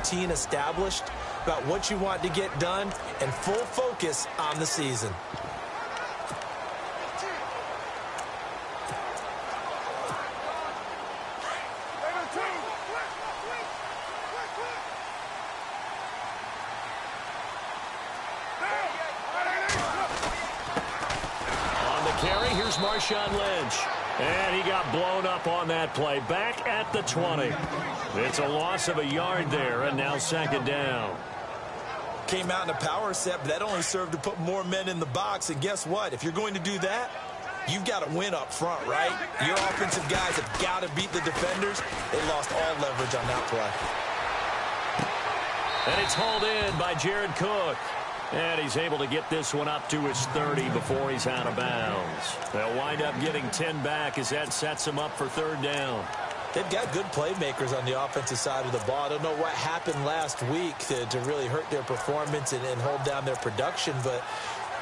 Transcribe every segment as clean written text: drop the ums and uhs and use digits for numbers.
routine established about what you want to get done and full focus on the season. Here's Marshawn Lynch. And he got blown up on that play. Back at the 20. It's a loss of a yard there, and now second down. Came out in a power set, but that only served to put more men in the box. And guess what? If you're going to do that, you've got to win up front, right? Your offensive guys have got to beat the defenders. They lost all leverage on that play. And it's hauled in by Jared Cook. And he's able to get this one up to his 30 before he's out of bounds. They'll wind up getting 10 back as that sets him up for third down. They've got good playmakers on the offensive side of the ball. I don't know what happened last week to really hurt their performance and hold down their production, but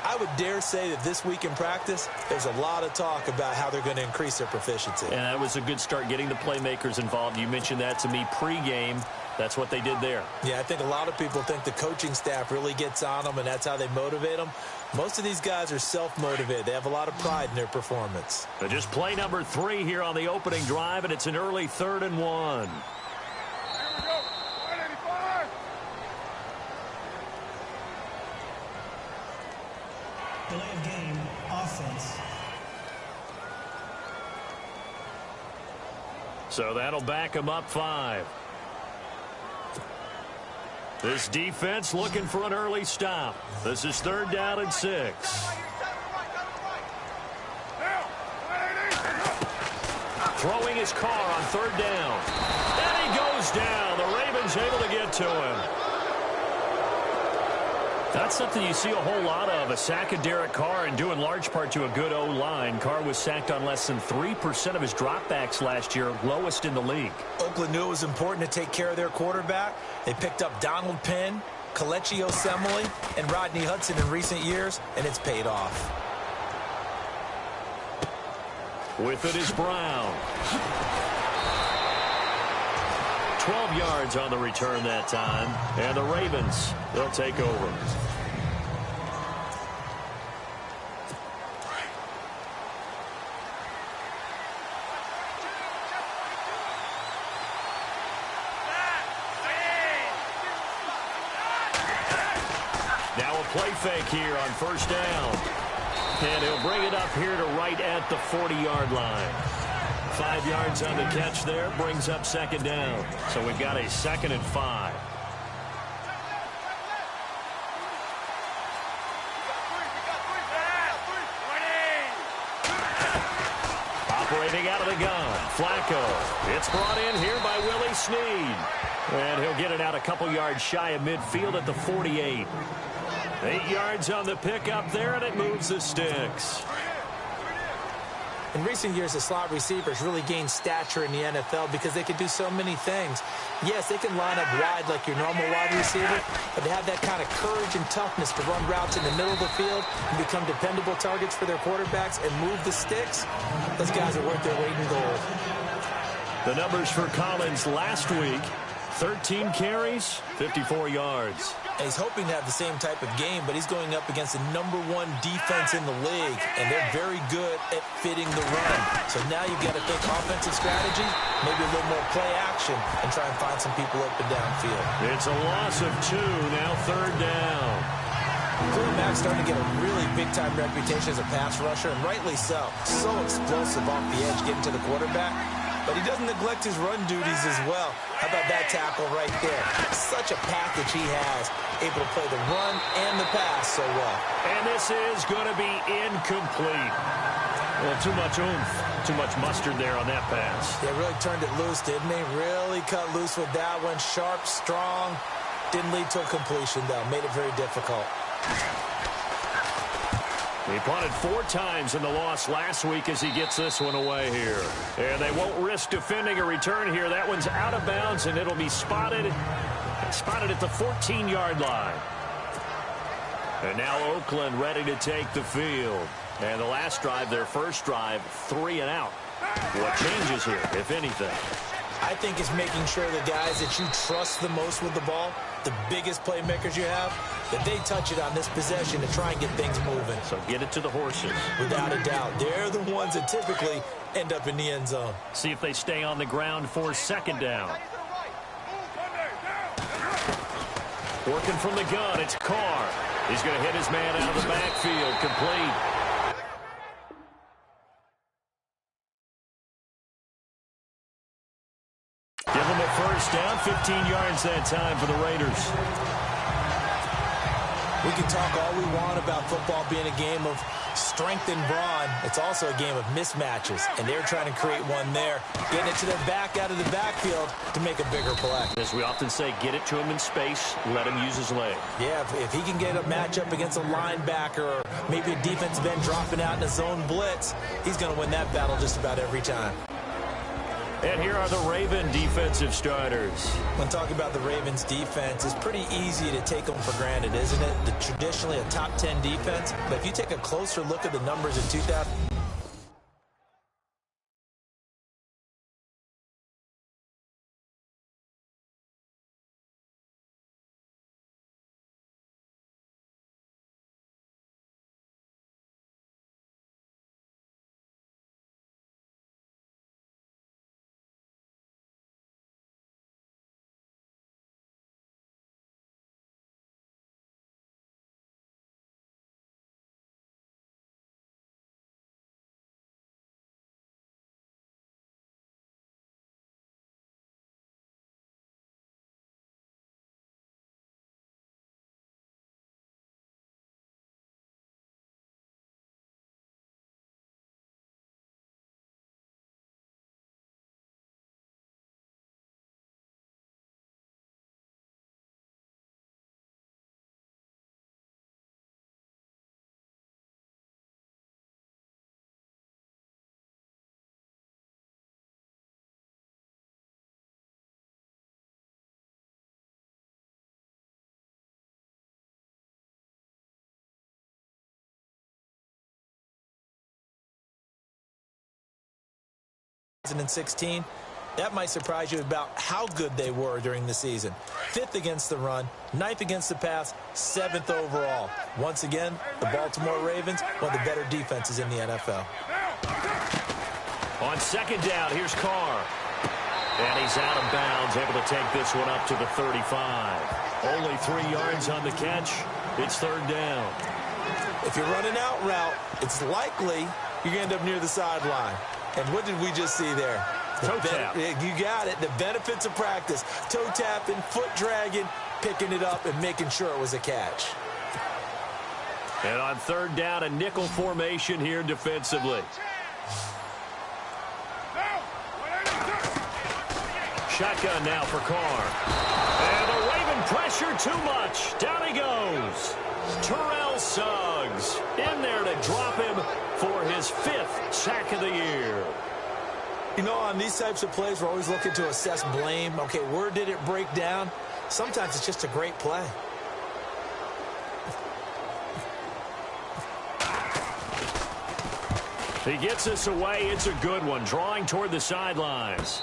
I would dare say that this week in practice, there's a lot of talk about how they're going to increase their proficiency. And that was a good start, getting the playmakers involved. You mentioned that to me pregame. That's what they did there. Yeah, I think a lot of people think the coaching staff really gets on them, and that's how they motivate them. Most of these guys are self-motivated. They have a lot of pride in their performance. But just play number 3 here on the opening drive, and it's an early 3rd and 1. Delay of game, offense. So that'll back him up 5. This defense looking for an early stop. This is 3rd down and 6. Throwing his car on 3rd down. And he goes down. The Ravens able to get to him. That's something you see a whole lot of, a sack of Derek Carr, and due in large part to a good O-line. Carr was sacked on less than 3% of his dropbacks last year, lowest in the league. Oakland knew it was important to take care of their quarterback. They picked up Donald Penn, Kelechi Osemele, and Rodney Hudson in recent years, and it's paid off. With it is Brown. 12 yards on the return that time. And the Ravens, they'll take over. Now a play fake here on 1st down. And he'll bring it up here to right at the 40-yard line. 5 yards on the catch there, brings up 2nd down. So we've got a 2nd and 5. Operating out of the gun, Flacco. It's brought in here by Willie Snead. And he'll get it out a couple yards shy of midfield at the 48. 8 yards on the pickup there, and it moves the sticks. In recent years, the slot receivers really gained stature in the NFL because they can do so many things. Yes, they can line up wide like your normal wide receiver, but to have that kind of courage and toughness to run routes in the middle of the field and become dependable targets for their quarterbacks and move the sticks, those guys are worth their weight in gold. The numbers for Collins last week, 13 carries, 54 yards. And he's hoping to have the same type of game, but he's going up against the #1 defense in the league, and they're very good at fitting the run. So now you've got to think offensive strategy, maybe a little more play action, and try and find some people open downfield. It's a loss of 2, now 3rd down. Khalil Mack's starting to get a really big-time reputation as a pass rusher, and rightly so. So explosive off the edge, getting to the quarterback. But he doesn't neglect his run duties as well. How about that tackle right there? Such a package he has, able to play the run and the pass so well. And this is going to be incomplete. Well, too much oomph, too much mustard there on that pass. Yeah, really turned it loose, didn't he? Really cut loose with that one. Sharp, strong. Didn't lead to a completion, though. Made it very difficult. He punted 4 times in the loss last week as he gets this one away here. And they won't risk defending a return here. That one's out of bounds, and it'll be spotted at the 14-yard line. And now Oakland ready to take the field. And the last drive, their first drive, 3 and out. What changes here, if anything? I think it's making sure the guys that you trust the most with the ball, the biggest playmakers you have, that they touch it on this possession to try and get things moving. So get it to the horses. Without a doubt. They're the ones that typically end up in the end zone. See if they stay on the ground for second down. Working from the gun, it's Carr. He's going to hit his man out of the backfield, complete. Give him a first down, 15 yards that time for the Raiders. We can talk all we want about football being a game of strength and brawn. It's also a game of mismatches, and they're trying to create one there, getting it to their back out of the backfield to make a bigger play. As we often say, get it to him in space, let him use his leg. Yeah, if he can get a matchup against a linebacker or maybe a defensive end dropping out in a zone blitz, he's going to win that battle just about every time. And here are the Raven defensive starters. When talking about the Ravens defense, it's pretty easy to take them for granted, isn't it? They're traditionally a top 10 defense, but if you take a closer look at the numbers in 2000. In 2016, that might surprise you about how good they were during the season. 5th against the run, 9th against the pass, 7th overall. Once again, the Baltimore Ravens, one of the better defenses in the NFL. On second down, here's Carr. And he's out of bounds, able to take this one up to the 35. Only 3 yards on the catch. It's third down. If you're running out route, it's likely you're going to end up near the sideline. And what did we just see there? Toe tap. You got it. The benefits of practice. Toe tapping, foot dragging, picking it up, and making sure it was a catch. And on third down, a nickel formation here defensively. Shotgun now for Carr. And the Raven pressure too much. Down he goes. Terrell Suggs in there to drop him for his 5th sack of the year. You know, on these types of plays, we're always looking to assess blame. Okay, where did it break down? Sometimes it's just a great play. He gets us away. It's a good one. Drawing toward the sidelines.